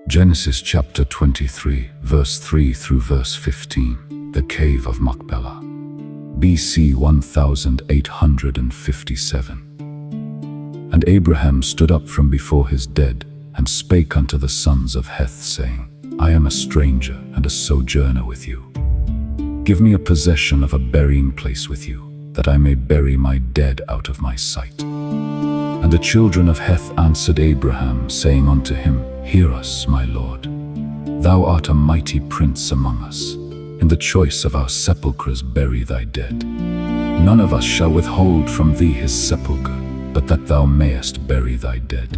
Genesis chapter 23, verse 3 through verse 15. The Cave of Machpelah. BC 1857. And Abraham stood up from before his dead, and spake unto the sons of Heth, saying, I am a stranger and a sojourner with you. Give me a possession of a burying place with you, that I may bury my dead out of my sight. And the children of Heth answered Abraham, saying unto him, Hear us, my Lord. Thou art a mighty prince among us. In the choice of our sepulchres bury thy dead. None of us shall withhold from thee his sepulchre, but that thou mayest bury thy dead.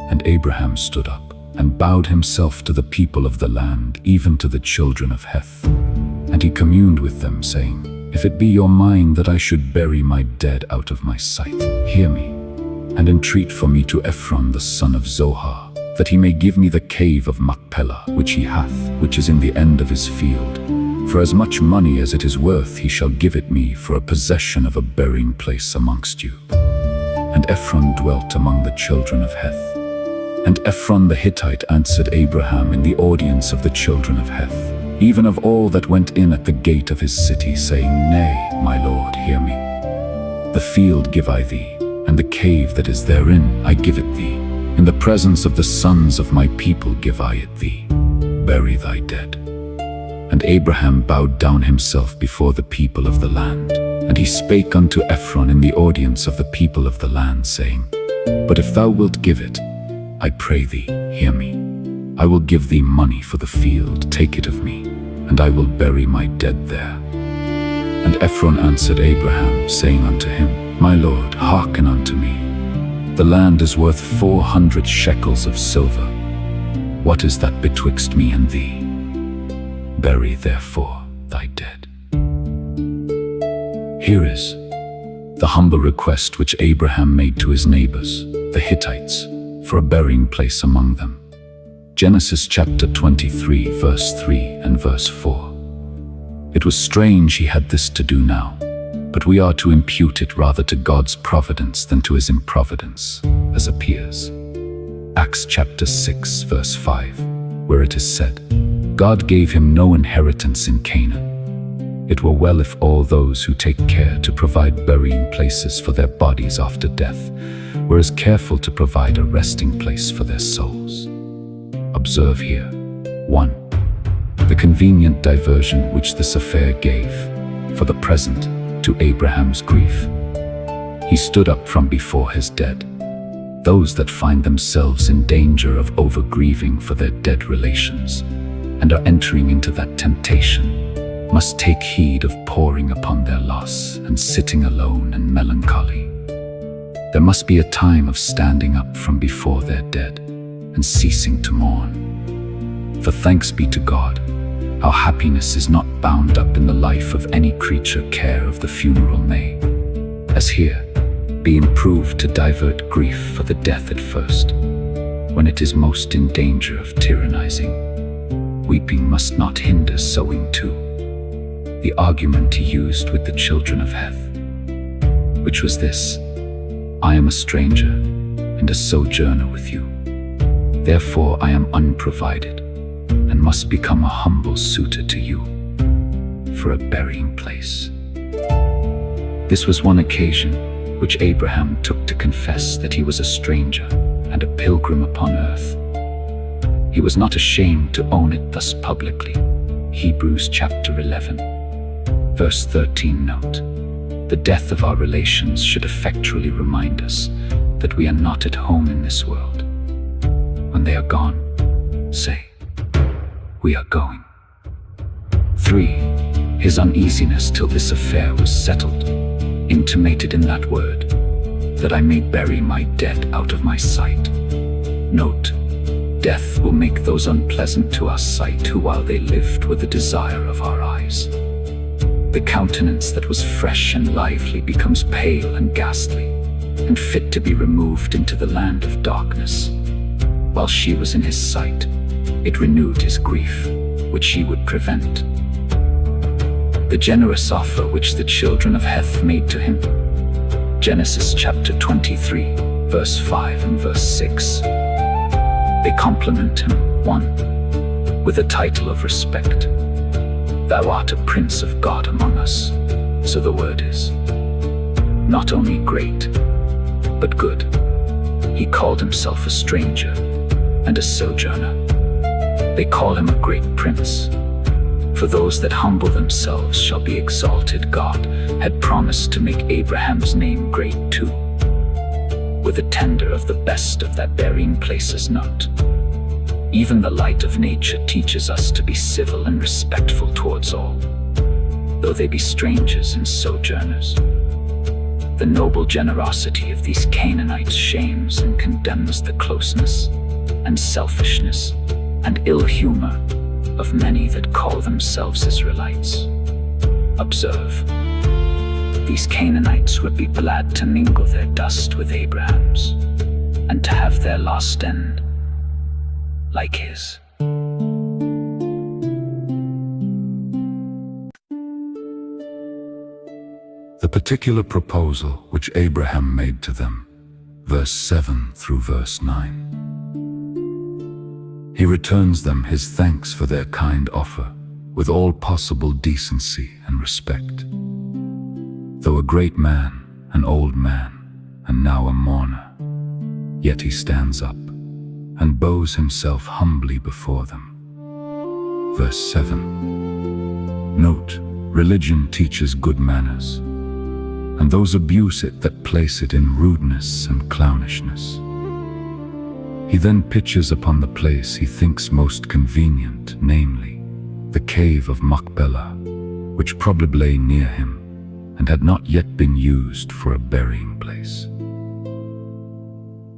And Abraham stood up, and bowed himself to the people of the land, even to the children of Heth. And he communed with them, saying, If it be your mind that I should bury my dead out of my sight, hear me, and entreat for me to Ephron the son of Zohar, that he may give me the cave of Machpelah, which he hath, which is in the end of his field. For as much money as it is worth he shall give it me for a possession of a burying place amongst you. And Ephron dwelt among the children of Heth. And Ephron the Hittite answered Abraham in the audience of the children of Heth, even of all that went in at the gate of his city, saying, Nay, my lord, hear me. The field give I thee, and the cave that is therein I give it thee. In the presence of the sons of my people give I it thee. Bury thy dead. And Abraham bowed down himself before the people of the land. And he spake unto Ephron in the audience of the people of the land, saying, But if thou wilt give it, I pray thee, hear me. I will give thee money for the field, take it of me, and I will bury my dead there. And Ephron answered Abraham, saying unto him, My lord, hearken unto me. The land is worth 400 shekels of silver. What is that betwixt me and thee? Bury therefore thy dead. Here is the humble request which Abraham made to his neighbors, the Hittites, for a burying place among them. Genesis chapter 23, verse 3 and verse 4. It was strange he had this to do now, but we are to impute it rather to God's providence than to his improvidence, as appears. Acts chapter 6, verse 5, where it is said, God gave him no inheritance in Canaan. It were well if all those who take care to provide burying places for their bodies after death were as careful to provide a resting place for their souls. Observe here, 1. The convenient diversion which this affair gave, for the present, to Abraham's grief. He stood up from before his dead. Those that find themselves in danger of over-grieving for their dead relations, and are entering into that temptation, must take heed of poring upon their loss and sitting alone and melancholy. There must be a time of standing up from before their dead and ceasing to mourn. For thanks be to God, our happiness is not bound up in the life of any creature care of the funeral may, as here, be improved to divert grief for the death at first, when it is most in danger of tyrannizing. Weeping must not hinder sowing too. The argument he used with the children of Heth, which was this, I am a stranger and a sojourner with you. Therefore I am unprovided, and must become a humble suitor to you for a burying place. This was one occasion which Abraham took to confess that he was a stranger and a pilgrim upon earth. He was not ashamed to own it thus publicly. Hebrews chapter 11, verse 13 note, the death of our relations should effectually remind us that we are not at home in this world. When they are gone, say, we are going. 3. His uneasiness till this affair was settled, intimated in that word, that I may bury my dead out of my sight. Note, death will make those unpleasant to our sight who while they lived were the desire of our eyes. The countenance that was fresh and lively becomes pale and ghastly, and fit to be removed into the land of darkness. While she was in his sight, it renewed his grief, which she would prevent. The generous offer which the children of Heth made to him. Genesis chapter 23, verse 5 and verse 6. They compliment him, one, with a title of respect. Thou art a prince of God among us, so the word is. Not only great, but good. He called himself a stranger and a sojourner. They call him a great prince. For those that humble themselves shall be exalted. God had promised to make Abraham's name great too, with a tender of the best of that burying place's note. Even the light of nature teaches us to be civil and respectful towards all, though they be strangers and sojourners. The noble generosity of these Canaanites shames and condemns the closeness and selfishness and ill humor of many that call themselves Israelites. Observe, these Canaanites would be glad to mingle their dust with Abraham's, and to have their last end like his. The particular proposal which Abraham made to them, verse 7 through verse 9. He returns them his thanks for their kind offer, with all possible decency and respect. Though a great man, an old man, and now a mourner, yet he stands up and bows himself humbly before them. Verse 7. Note, religion teaches good manners, and those abuse it that place it in rudeness and clownishness. He then pitches upon the place he thinks most convenient, namely, the cave of Machpelah, which probably lay near him and had not yet been used for a burying place.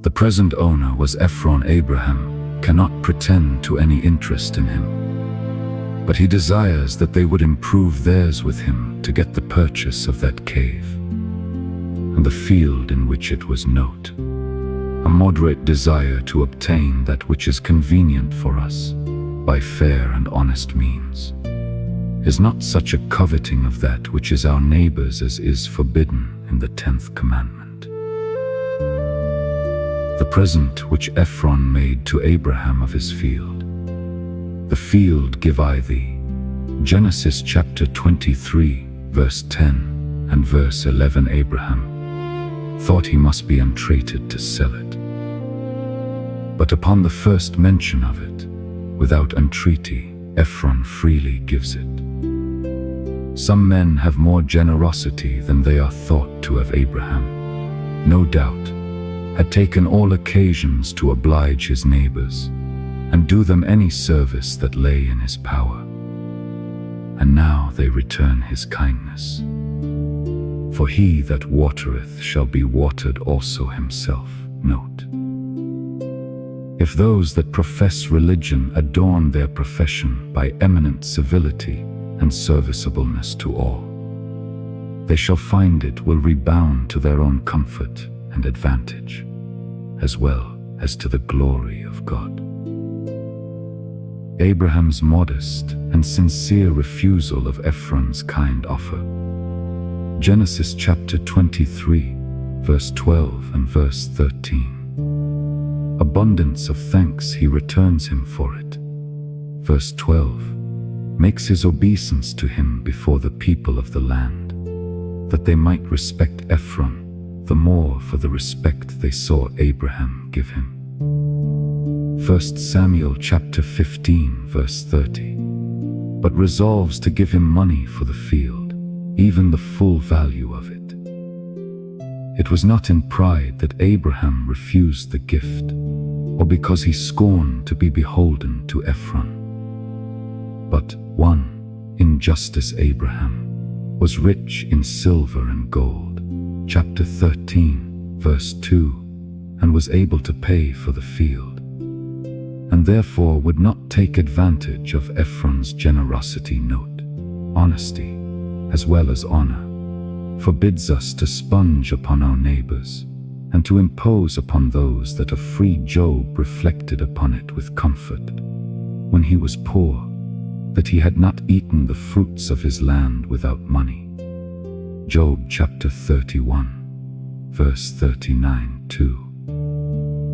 The present owner was Ephron. Abraham cannot pretend to any interest in him, but he desires that they would improve theirs with him to get the purchase of that cave and the field in which it was. Note, a moderate desire to obtain that which is convenient for us by fair and honest means is not such a coveting of that which is our neighbor's as is forbidden in the 10th commandment. The present which Ephron made to Abraham of his field. The field give I thee. Genesis chapter 23, verse 10 and verse 11. Abraham thought he must be entreated to sell it, but upon the first mention of it, without entreaty, Ephron freely gives it. Some men have more generosity than they are thought to have. Abraham, no doubt, had taken all occasions to oblige his neighbors and do them any service that lay in his power. And now they return his kindness. For he that watereth shall be watered also himself. Note, if those that profess religion adorn their profession by eminent civility and serviceableness to all, they shall find it will rebound to their own comfort and advantage, as well as to the glory of God. Abraham's modest and sincere refusal of Ephron's kind offer. Genesis chapter 23, verse 12 and verse 13. Abundance of thanks he returns him for it. Verse 12 makes his obeisance to him before the people of the land, that they might respect Ephron the more for the respect they saw Abraham give him. 1 Samuel chapter 15, verse 30. But resolves to give him money for the field, even the full value of it. It was not in pride that Abraham refused the gift, or because he scorned to be beholden to Ephron. But, 1. In justice Abraham was rich in silver and gold, chapter 13, verse 2, and was able to pay for the field, and therefore would not take advantage of Ephron's generosity. Note, honesty, as well as honor, forbids us to sponge upon our neighbors, and to impose upon those that a free Job reflected upon it with comfort, when he was poor, that he had not eaten the fruits of his land without money. Job chapter 31, verse 39-2.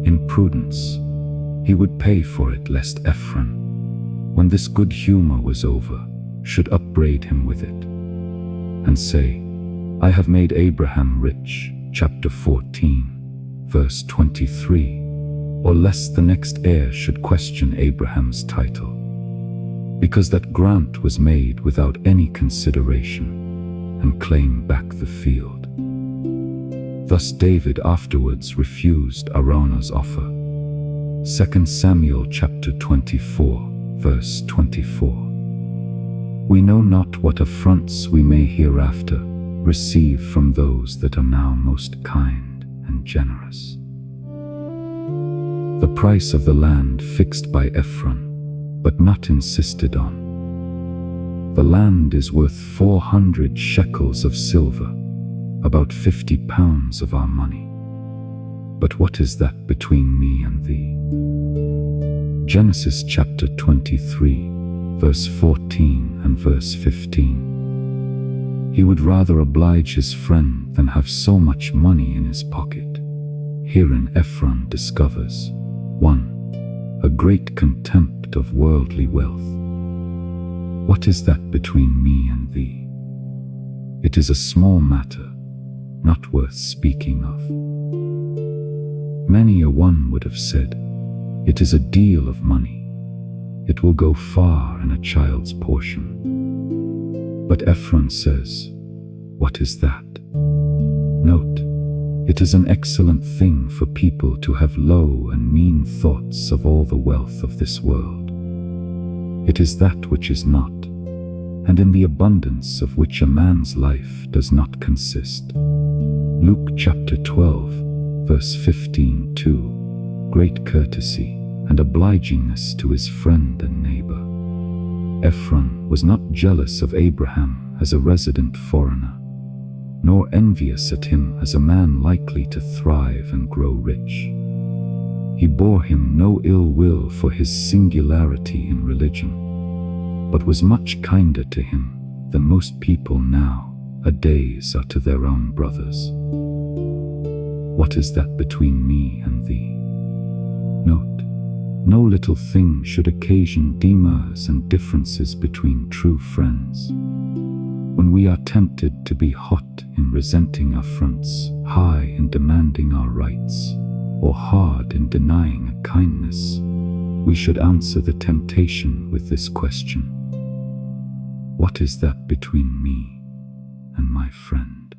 In prudence, He would pay for it lest Ephron, when this good humor was over, should upbraid him with it, and say, I have made Abraham rich, chapter 14, verse 23, or lest the next heir should question Abraham's title, because that grant was made without any consideration, and claim back the field. Thus David afterwards refused Araunah's offer. 2 Samuel chapter 24, verse 24. We know not what affronts we may hereafter receive from those that are now most kind and generous. The price of the land fixed by Ephron, but not insisted on. The land is worth 400 shekels of silver, about 50 pounds of our money. But what is that between me and thee? Genesis chapter 23, verse 14 and verse 15. He would rather oblige his friend than have so much money in his pocket. Herein Ephron discovers 1. A great contempt of worldly wealth. What is that between me and thee? It is a small matter, not worth speaking of. Many a one would have said, it is a deal of money. It will go far in a child's portion. But Ephron says, what is that? Note, it is an excellent thing for people to have low and mean thoughts of all the wealth of this world. It is that which is not, and in the abundance of which a man's life does not consist. Luke chapter 12, verse 15 2. Great courtesy and obligingness to his friend and neighbor. Ephron was not jealous of Abraham as a resident foreigner, nor envious at him as a man likely to thrive and grow rich. He bore him no ill will for his singularity in religion, but was much kinder to him than most people nowadays are to their own brothers. What is that between me and thee? Note, no little thing should occasion demurs and differences between true friends. When we are tempted to be hot in resenting affronts, high in demanding our rights, or hard in denying a kindness, we should answer the temptation with this question: what is that between me and my friend?